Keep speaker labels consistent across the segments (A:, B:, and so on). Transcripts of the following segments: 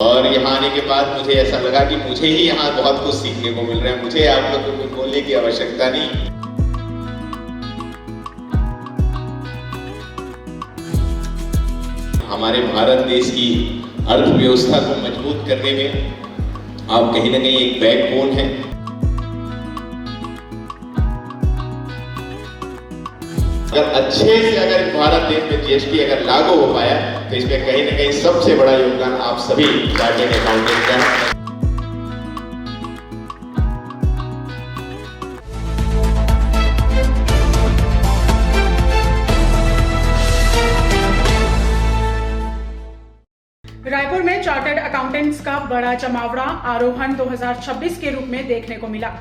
A: और यहाँ आने के बाद मुझे ऐसा लगा कि मुझे ही यहाँ बहुत कुछ सीखने को मिल रहा है। मुझे आप लोगों को बोलने की आवश्यकता नहीं। हमारे भारत देश की अर्थव्यवस्था को मजबूत करने में आप कहीं ना कहीं एक बैकबोन है। अगर भारत देश में जीएसटी अगर लागू हो पाया तो इसमें कहीं ना कहीं सबसे बड़ा योगदान आप सभी चार्टर्ड अकाउंटेंट का है।
B: रायपुर में चार्टर्ड अकाउंटेंट्स का बड़ा जमावड़ा आरोहण 2026 के रूप में देखने को मिला,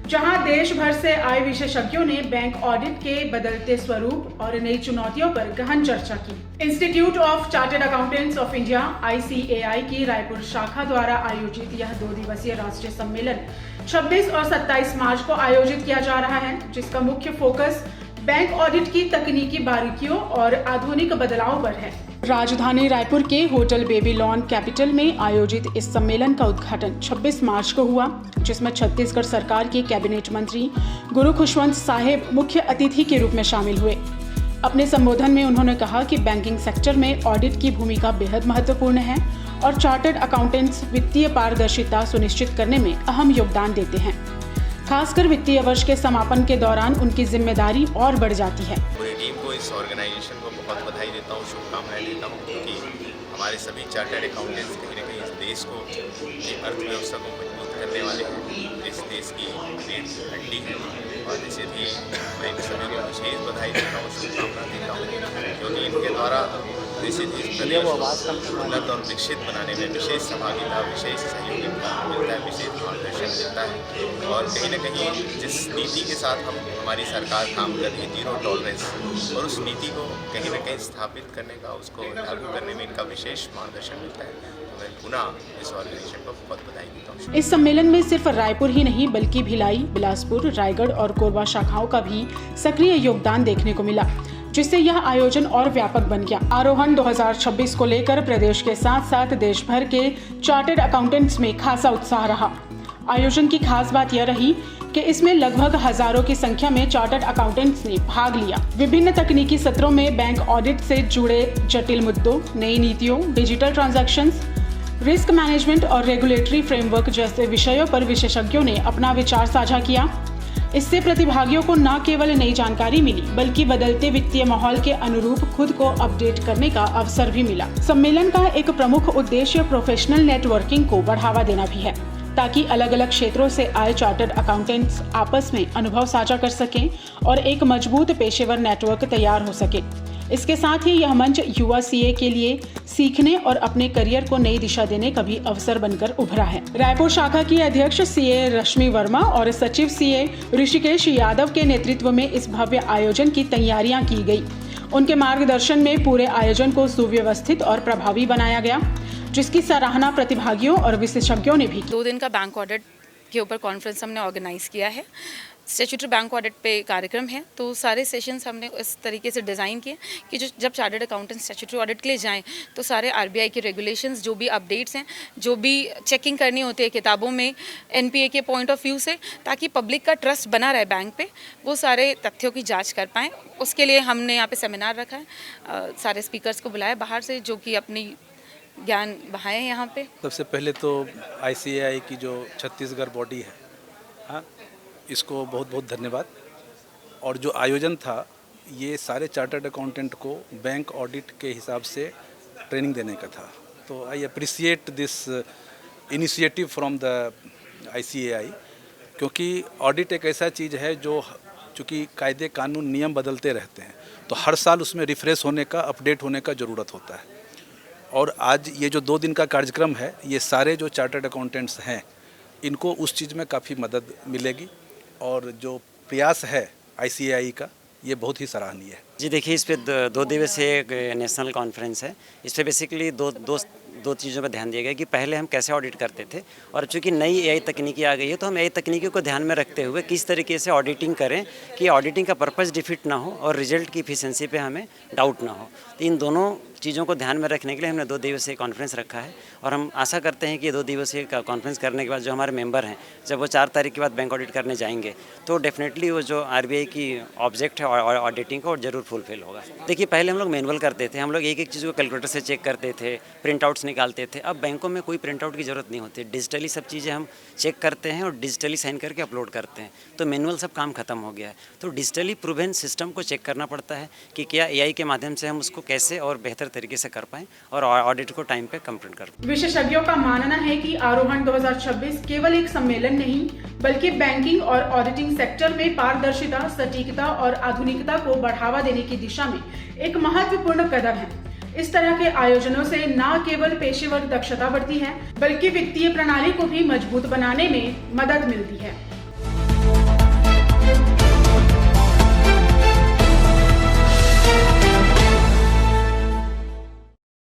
B: जहां देश भर से आए विशेषज्ञों ने बैंक ऑडिट के बदलते स्वरूप और नई चुनौतियों पर गहन चर्चा की। Institute of chartered accountants of India (ICAI) की रायपुर शाखा द्वारा आयोजित यह 2 दिवसीय राष्ट्रीय सम्मेलन 26 और 27 मार्च को आयोजित किया जा रहा है, जिसका मुख्य फोकस बैंक ऑडिट की तकनीकी बारीकियों और आधुनिक बदलाव पर है। राजधानी रायपुर के होटल बेबीलोन कैपिटल में आयोजित इस सम्मेलन का उद्घाटन 26 मार्च को हुआ, जिसमें छत्तीसगढ़ सरकार के कैबिनेट मंत्री गुरु खुशवंत साहेब मुख्य अतिथि के रूप में शामिल हुए। अपने संबोधन में उन्होंने कहा कि बैंकिंग सेक्टर में ऑडिट की भूमिका बेहद महत्वपूर्ण है और चार्टर्ड अकाउंटेंट्स वित्तीय पारदर्शिता सुनिश्चित करने में अहम योगदान देते हैं। खासकर वित्तीय वर्ष के समापन के दौरान उनकी जिम्मेदारी और बढ़ जाती है।
A: पूरी टीम को, इस ऑर्गेनाइजेशन को बहुत बधाई देता हूँ, शुभकामनाएं देता हूँ, क्योंकि हमारे सभी चार्टर्ड अकाउंटेंट्स कहीं ना कहीं इस देश को, की अर्थव्यवस्था को मजबूत करने वाले हैं। इस देश की रीढ़ की हड्डी है और इसे भी मैं इन सभी को विशेष बधाई देता हूँ, शुभकामना देता हूँ, क्योंकि इनके द्वारा प्रदेश को उन्नत और विकसित बनाने में विशेष सहभागिता, विशेष सहयोग मिलता है, विशेष मार्गदर्शन मिलता है। और कहीं न कहीं जिस नीति के साथ हमारी सरकार काम कर रही है, जीरो टॉलरेंस, और उस नीति को कहीं न कहीं स्थापित करने का, उसको लागू करने में इनका विशेष मार्गदर्शन मिलता है। तो मैं पुनः इस ऑर्गेनाइजेशन को बहुत बधाई देता हूँ।
B: इस सम्मेलन में सिर्फ रायपुर ही नहीं बल्कि भिलाई, बिलासपुर, रायगढ़ और कोरबा शाखाओं का भी सक्रिय योगदान देखने को मिला, जिससे यह आयोजन और व्यापक बन गया। आरोहण 2026 को लेकर प्रदेश के साथ साथ देश भर के चार्टर्ड अकाउंटेंट्स में खासा उत्साह रहा। आयोजन की खास बात यह रही कि इसमें लगभग हजारों की संख्या में चार्टर्ड अकाउंटेंट्स ने भाग लिया। विभिन्न तकनीकी सत्रों में बैंक ऑडिट से जुड़े जटिल मुद्दों, नई नीतियों, डिजिटल ट्रांजैक्शंस, रिस्क मैनेजमेंट और रेगुलेटरी फ्रेमवर्क जैसे विषयों पर विशेषज्ञों ने अपना विचार साझा किया। इससे प्रतिभागियों को न केवल नई जानकारी मिली बल्कि बदलते वित्तीय माहौल के अनुरूप खुद को अपडेट करने का अवसर भी मिला। सम्मेलन का एक प्रमुख उद्देश्य प्रोफेशनल नेटवर्किंग को बढ़ावा देना भी है, ताकि अलग अलग क्षेत्रों से आए चार्टर्ड अकाउंटेंट्स आपस में अनुभव साझा कर सकें और एक मजबूत पेशेवर नेटवर्क तैयार हो सके। इसके साथ ही यह मंच युवा सीए के लिए सीखने और अपने करियर को नई दिशा देने का भी अवसर बनकर उभरा है। रायपुर शाखा की अध्यक्ष सीए रश्मि वर्मा और सचिव सीए ऋषिकेश यादव के नेतृत्व में इस भव्य आयोजन की तैयारियां की गई। उनके मार्गदर्शन में पूरे आयोजन को सुव्यवस्थित और प्रभावी बनाया गया, जिसकी सराहना प्रतिभागियों और विशेषज्ञों ने भी की।
C: 2 दिन का बैंक ऑडिट के ऊपर कॉन्फ्रेंस हमने ऑर्गेनाइज किया है। स्टैट्यूटरी बैंक ऑडिट पे कार्यक्रम है, तो सारे सेशंस हमने इस तरीके से डिज़ाइन किए कि जब चार्टर्ड अकाउंटेंट स्टैट्यूटरी ऑडिट के लिए जाएं तो सारे आरबीआई के रेगुलेशंस, जो भी अपडेट्स हैं, जो भी चेकिंग करनी होती है किताबों में एनपीए के पॉइंट ऑफ व्यू से, ताकि पब्लिक का ट्रस्ट बना रहे बैंक पे, वो सारे तथ्यों की जाँच कर पाएँ। उसके लिए हमने यहाँ पर सेमिनार रखा है, सारे स्पीकर्स को बुलाया बाहर से, जो कि अपनी ज्ञान बढ़ाएं यहाँ पे।
D: सबसे पहले तो ICAI की जो छत्तीसगढ़ बॉडी है, हाँ, इसको बहुत बहुत धन्यवाद। और जो आयोजन था, ये सारे चार्टर्ड अकाउंटेंट को बैंक ऑडिट के हिसाब से ट्रेनिंग देने का था। तो I appreciate this initiative from the ICAI, क्योंकि ऑडिट एक ऐसा चीज़ है जो चूँकि कायदे कानून नियम बदलते रहते हैं, तो हर साल उसमें रिफ्रेश होने का, अपडेट होने का ज़रूरत होता है। और आज ये जो 2 दिन का कार्यक्रम है, ये सारे जो चार्टर्ड अकाउंटेंट्स हैं, इनको उस चीज़ में काफ़ी मदद मिलेगी और जो प्रयास है ICAI का, ये बहुत ही सराहनीय है।
E: जी देखिए, इस पे दो दिवसीय एक नेशनल कॉन्फ्रेंस है। इस पे बेसिकली दो चीज़ों पर ध्यान दिया गया कि पहले हम कैसे ऑडिट करते थे, और चूंकि नई एआई तकनीकी आ गई है तो हम एआई तकनीकी को ध्यान में रखते हुए किस तरीके से ऑडिटिंग करें कि ऑडिटिंग का पर्पस डिफीट ना हो और रिजल्ट की इफिशिएंसी पे हमें डाउट ना हो। तो इन दोनों चीज़ों को ध्यान में रखने के लिए हमने 2 दिवसीय कॉन्फ्रेंस रखा है, और हम आशा करते हैं कि ये 2 दिवसीय कॉन्फ्रेंस करने के बाद जो हमारे मेंबर हैं, जब वो 4 तारीख के बाद बैंक ऑडिट करने जाएंगे तो डेफिनेटली वो जो आरबीआई की ऑब्जेक्ट है ऑडिटिंग का वो जरूर फुलफिल होगा। देखिए, पहले हम लोग मैनुअल करते थे, हम लोग एक चीज़ को कैलकुलेटर से चेक करते थे, प्रिंट आउट्स निकालते थे। अब बैंकों में कोई प्रिंट आउट की ज़रूरत नहीं होती, डिजिटली सब चीज़ें हम चेक करते हैं और डिजिटली साइन करके अपलोड करते हैं। तो मैनुअल सब काम खत्म हो गया है। तो डिजिटली प्रूवन सिस्टम को चेक करना पड़ता है कि क्या एआई के माध्यम से हम उसको कैसे और बेहतर तरीके से कर पाएँ और ऑडिट को टाइम पे कंप्लीट कर पाएँ।
B: विशेषज्ञों का मानना है कि आरोहण 2026 केवल एक सम्मेलन नहीं, बल्कि बैंकिंग और ऑडिटिंग सेक्टर में पारदर्शिता, सटीकता और आधुनिकता को बढ़ावा देने की दिशा में एक महत्वपूर्ण कदम है। इस तरह के आयोजनों से न केवल पेशेवर दक्षता बढ़ती है, बल्कि वित्तीय प्रणाली को भी मजबूत बनाने में मदद मिलती है।